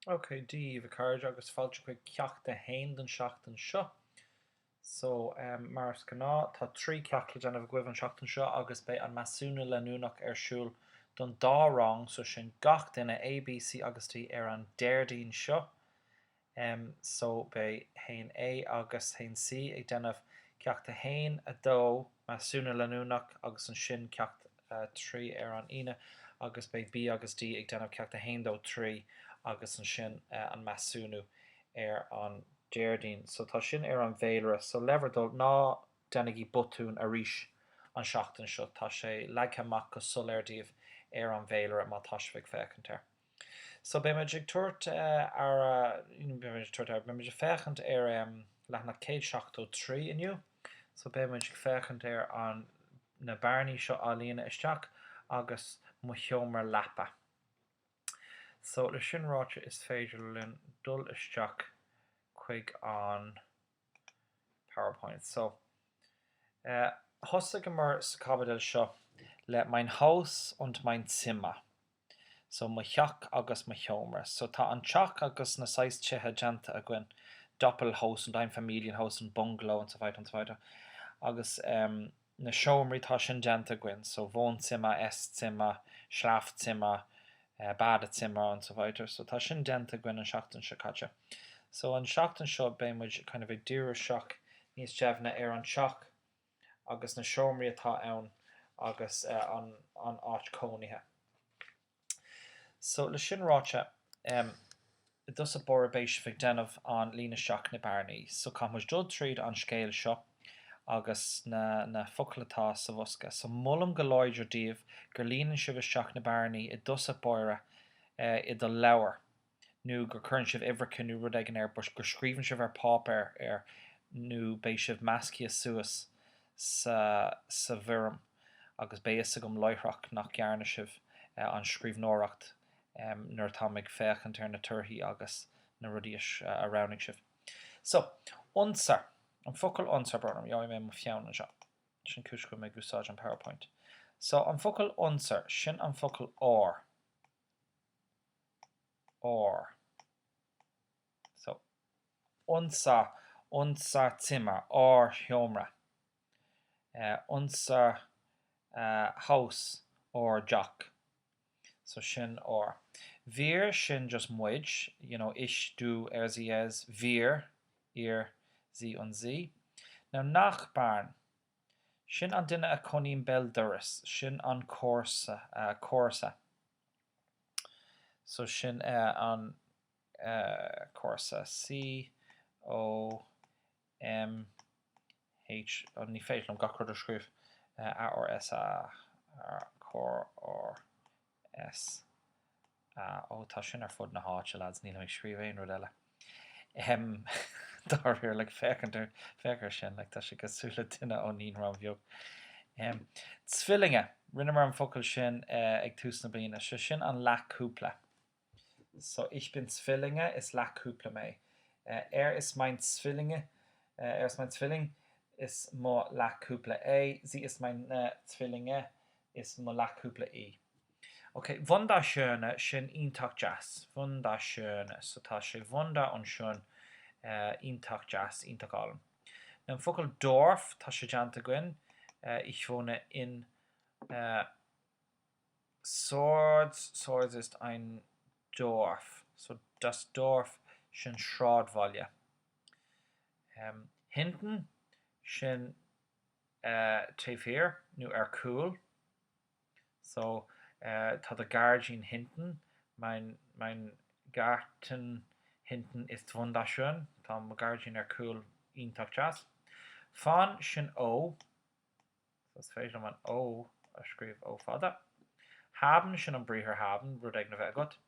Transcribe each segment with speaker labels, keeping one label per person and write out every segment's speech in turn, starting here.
Speaker 1: Okay, díomh card agus fáilte chuig ceachta hain den seachtain seo. So mar gná tá trí ceachla déanamh cuimh an seachtain seo agus bé an measúna leúnach arsúil don dá rang so sin gach duine ABC agus tí ar an déirdín seo. So bé hain A agus hain C ag déanamh ceachta hain a dó measúna leúnach agus an sin ceacht trí ar an ine agus bé B agus D ag déanamh ceachta hain dó trí agus an sin an measúnú ar an déirdín. So tá sin ar an bhéilre, so leverdul ná dénig í botún a ríis an seachtain seo tá sé leagchaach go soléirdíobh ar an bhéilre má taisfik fécinir. So bé meidir tuairt ar be meidir féchant ar lena céad seachtó trí inniu, so bé meidir féchant ar an na bearnaí seo á líana isteach agus mo cheomar lepa. So le sin ráte is féidir linn dul isteach chuig an PowerPoint. So thosaigh mar sa cabadal seo le mein Haus und mein Zimmer. So mo cheach agus mo cheomra. So tá an teach agus na 6 tithe deanta a gin Doppelhaus und ein Familienhaus und Bungalow und so weiter und so weiter. Agus na seomraí tá sin deanta gin, so Wohnzimmer, Esszimmer, Schlafzimmer, Badezimmer und so weiter. So tá sin deanta gin an seachtain se caite. So an seachtain seo bé muid kind of ag dúra seach níos deimhne ar an teach agus na seomraí atá ann agus an áit cónaithe. So le sin ráte dus a bor béis fig denmh an lína seach na bearnaí. So cá muid dul tríd an scéil seo agus na focalatá sa bhosca. So mollam go láidir díobh gur líanann sibh seach na bearnaí I dus a bóire I do leabhar. Nu gur chuann sibh ihreacha nó rud ag an air gur scríbann sibh ar pápéir ar nó béis sibh meascí suas sa bhuiream agus béas gom loithreach nach cearna sibh an scríbhnóireacht nuair tá ag féchant ar na tuirthaí agus na rudí a rounnig sibh. So, onsar, an focail onsar burnam, jau mé mo fianna seo. Sin cúis go mé gúsáid an PowerPoint. So, an focail onsar, sin an focail or. Or. So, unser Zimmer, or Hjomra. Unser Haus, or Jock. So sin or. Wir sin just muid, you know, ich, du, sie, es, wir, ihr, sie und sie. Now Nachbarn, sin an duine a conín belduras, sin an córsa. So sin an córsa, C-O-M-H, ní féitlum gacrod a scríb, A-R-S-A, cór-S. Ó tá sin ar fud na háte lads níl ag scríbhéon rud eile. Dáir le féchar sin le tá si go súla duine ó níon ram bheog. Tvillinge, rinne mar an focail sin ag tús na bliana, sin an leachúpla. So ich bin Zwillinge ist leachúpla mé. Ist mein Zwillinge, ist mein Zwilling ist mo leachúpla A, sie ist meine Zwillinge ist mo leachúpla I. Okay, wunderschöne, sin ítach jazz. Wunderschöne. So tá sé wunder und schön ítach jazz, ítach allem. Dann focail Dorf, tá sé deanta gin. Ich wohne in Swords. Swords ist ein Dorf. So das Dorf sin Schraadwalja. Hinten sin Tefir, nu cool. So tá a Garten hinten. Mein Garten hinten ist wunderschön. Tá a Garten cool ítach jazz. Fan sin O. Das féidir man O a scríb ó fada. Haben sin an bríthir haben, rud ag na bheith agat.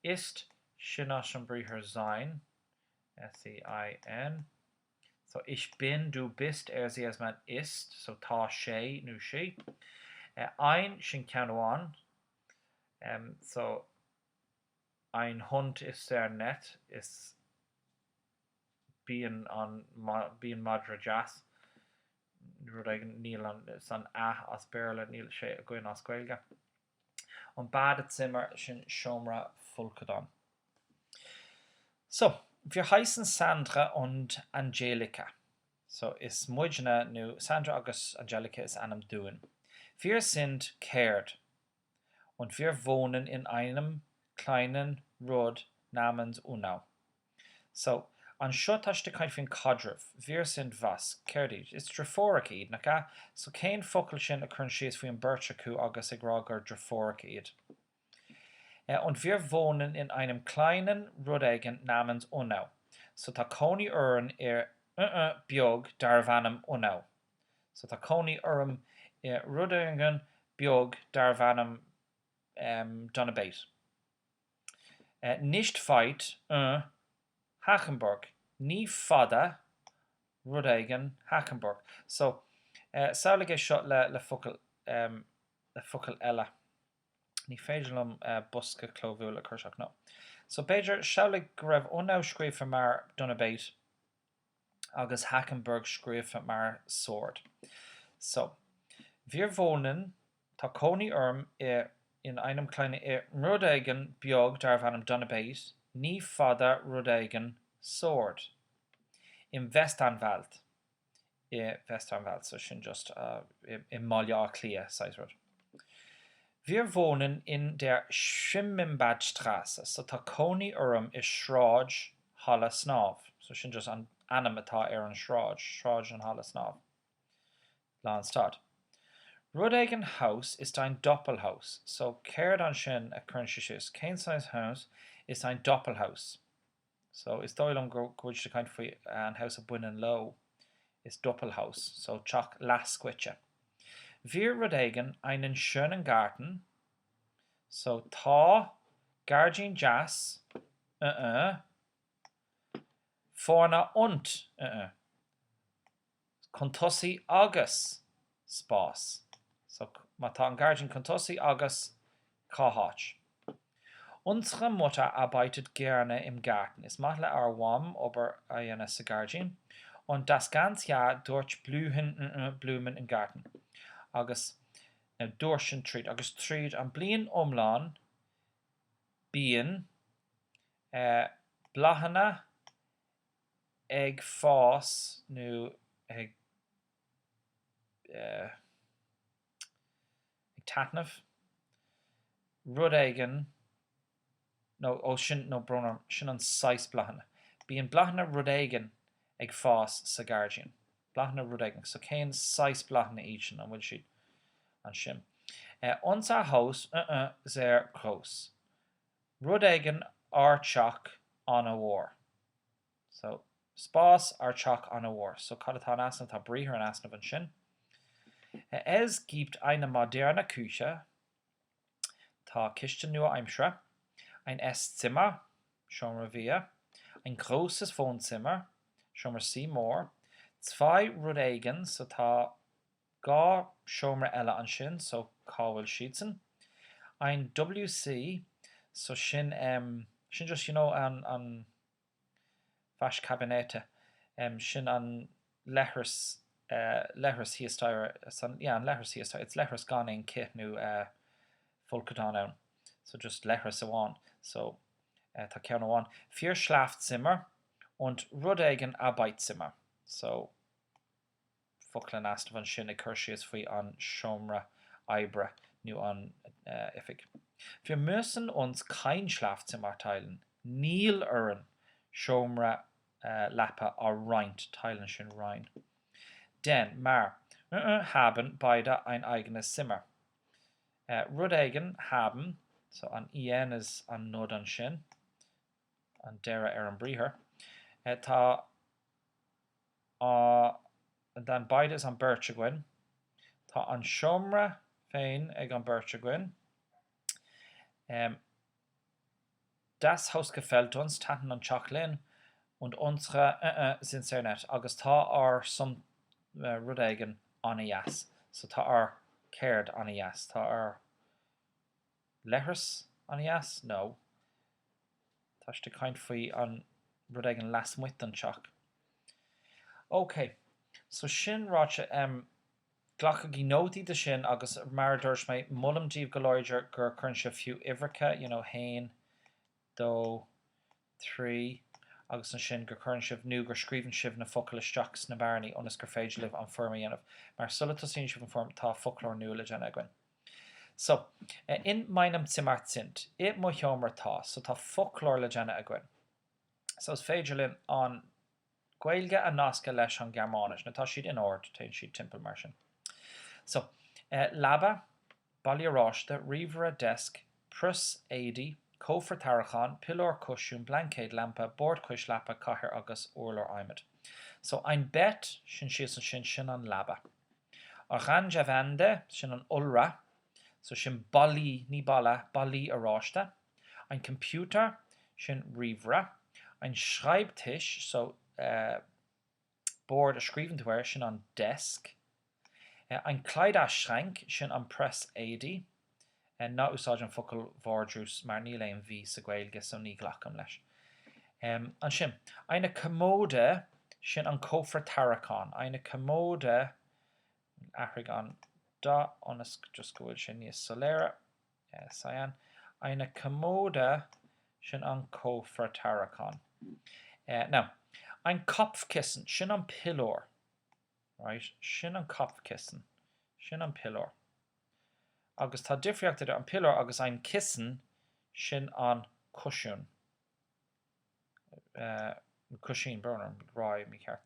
Speaker 1: Ist sin as an bríthir sein. S-E-I-N. So ich bin, du bist, sie, es man ist. So tá sé, nu sé. Ein sin ceanháin. So ein Hund ist sehr nett. Ist bíon madra jazz. Rud ag níl san a as béle níl sé a goin as Gaeilge. An Badezimmer sin seomra fulcadán. So, wir heißen Sandra und Angelika. So, ist Mujna nu Sandra agus Angelika ist einem Duen. Wir sind cared und wir wohnen in einem kleinen Rud namens Unau. So, an seo táiste caint fin cadrih, wir sind was, céirdíd, is drafóric iad, nacha? So céin focail sin a chun sios faoin beirt acu agus ag rágur drafóric iad. Und wir wohnen in einem kleinen Rudeigen namens Unau. So tá cónaí uran beag dar bhanam Unau. So tá cónaí uram Rudeigen beag dar bhanam donna beit. Nicht weit Hachenburg. Ní fada Rudeigen Hachenburg. So, saola é seo le focail eile. Ní féidirlumm busca clóbhúil a chuirseach nó. So beidir saola go raibh Unau scríofa mar donna beit agus Hachenburg scríofa mar sword. So, wir wohnen tá cónaí orm in einem kleinen Rudeigen beag dar bhanam donna beit ní fada Rudeigen sword. Im Westanwald. Westanwald, so sin just im Malja Klia, sais rud. Wir wohnen in der Schwimmbadstraße. So tá cónaí uram is shráid hala snáb. So sin just an animatá an shráid an hala snáb. Lá an stad. Rudeigen Haus ist ein Doppelhaus. So céird an sin a chun sios. Cén size house is ein Doppelhaus. So is dóilm goid de kind faoi an house of buinen low is Doppelhaus. So chach lasquitje. Wir Rudeigen einen schönen Garten. So tá Gargin Jas Vorna und Contussi agus Spaß. So ma tá an Gargin Contussi agus Kahach. Unsere Mutter arbeitet gerne im Garten. Es macht warm über eine Gargin und das ganze Jahr durch Blumen im Garten. Agus durch ein Tried. Agus Tried an Bl1 Umlan Bien Blahana ag fás nu ag tatnaf Rudeigen no sin no brunner sin an 6 blahana. Bíon blahana Rudeigen ag fás sa Gargin. Blahana Rudeigen. So céin 6 blahana each an bhfuil siad an sin. Unser Haus sehr groß. Rudeigen archach an a war. So spás archach an a war. So cadatá asna tá bríthar an asna an sin. Es gibt eine moderne Küche. Tá Kiste nua Eimsre. Ein Esszimmer, schon wir wir. Ein großes Wohnzimmer, schon wir sie more. 2 Rudeigen, so tá ga schon wir ella an sin, so kawel schietzen. Ein WC, so sin just, you know, an Waschkabinette, sin an lechers hiestire, yeah, an lechers hiestire. It's lechers gone in kit nu Volkadon own. So just lechers awan. So tá ceann awan. 4 Schlafzimmer und Rudeigen Arbeitszimmer. So Fuchlan asked van sin Kirschis faoi an Shomra Ibre nu an Ifig. Wir müssen uns kein Schlafzimmer teilen. Níl uren Shomra Lappa a Reint teilen sin rein. Denn maar haben beide ein eigenes Zimmer. Rudeigen haben, so an ien is an nod an sin, an dera an briher. Tá dan beide is an Birchagwin. Tá an Shomra féin ag an Birchagwin. Das Haus gefällt uns, taten an Chachlin, und unsere sind sehr nett. Agus tá some Rudeigen an a jas. So tá cared an a jas. Tá lechers an a jas? No. Tá's de kind faoi an Rudeigen las muit an chach. Okay. So sin ráte ghlacha gnótaí de sin agus mar dúirs mé mullamdíobh go láidir gur chun se fiú ihrecha, you know, hain, dó, trí, agus an sin gur chuann sibh nó gur scríbann sibh na focail isteach na bearnaí ónas gur féidir libh an forma dhéanamh, mar sulatásíonn sibh an form tá folklór nua le déanamh againn. So, in meinem Zimmer sind, it mo heomer tá, so tá folklór le déanamh againn. So is féidir linn an Gaeilge a nasca leis an Gearmánis, na tá siad in ord, taon siad timpeall mar sin. So, labba, bailíoráiste, ríomhara desk, prus éidi, cófar tarachan, pillar cushiún, blancéad lampa, board cuis lappa, cathair agus urlár aimid. So ein bet sin sios an sin an labba. A chan javande sin an ulra, so sin balí ní balla, balí aráiste. Ein computer sin ríomhra. Ein schreibtisch, so board a scríbhaintúir sin an desk. Ein kleiderschrank sin an press éidi. Na úsáid an focail bhardrús mar ní léon bhí sa Gaeilge so ní ghlacam leis. An sin, eine commóde sin an cófar taracán. Eine commóde ahraigh an da onas just go bhfuil sin níos soléire. Sayan. Eine commóde sin an cófar taracán. Now, ein Kopfkissen sin an pillar. Right? Sin an Kopfkissen. Sin an pillar. Agus tá difriachta an pillar agus ein kissen sin an cushiún. Cushion burner rá mi ceart.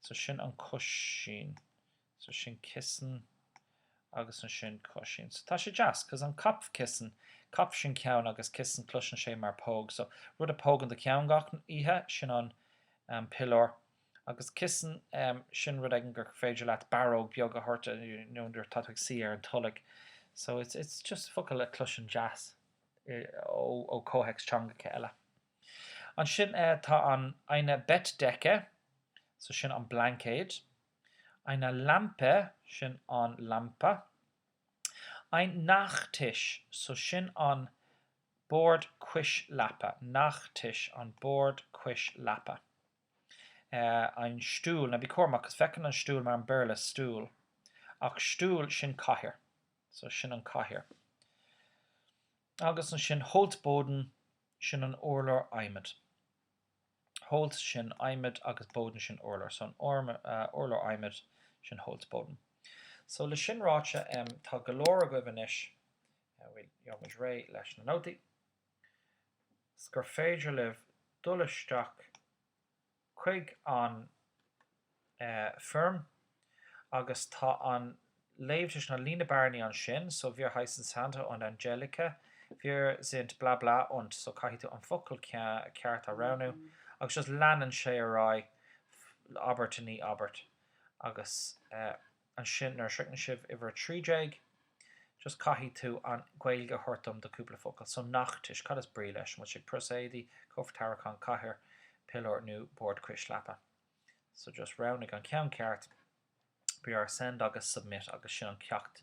Speaker 1: So sin an cushion. So sin kissen agus an sin cushion. So tá sé jazz, cos an Kopfkissen, Kopf sin ceann agus kissen clusin sé mar póg. So rud a póg an de ceann gach ihe sin an pillar. Agus kissen sin rud ag gur féidir leat barróg beag a horta nuair táteach sí ar an tullaigh. So it's just focail le clusin jazz ó cóhex teanga eile. An sin tá an eine Bettdecke, so sin an blancéid. Eine Lampe, sin an lampa. Ein Nachttisch, so sin an board cuis lappa. Nachttisch an board cuis lappa. Ein Stuhl, na bí cormach is fecin an stúl mar an bearla stúl. Ach stúl sin cathair, so sin an cathair. Agus an sin holtboden sin an urlár aimid. Holt sin aimid agus boden sin urlár, so an urlár aimid sin holtboden. So le sin ráte tá golóir go bhanis, bhfuil jomuid ré leis na nótaí. Gur féidir libh dul isteach chuig an firm agus tá an léimhtis na lína bearnaí an sin, so bhíor heisan Santa an Angelica, bhíor sind Bl1 und so caithí tú an focail ceart a ranú, agus just leanan sé ará Albert ní Albert agus an sin nar srican sibh iver trídeig, just caithí tú an Gaeilge hortam do cúpla focail, so Nachttisch, cad is brí leis, mu sé prus éidi, cófar taracán cathair, pillar nu board cuis lappa. So just rounding an ceann ceart, bí ar send agus submit agus sin an ceacht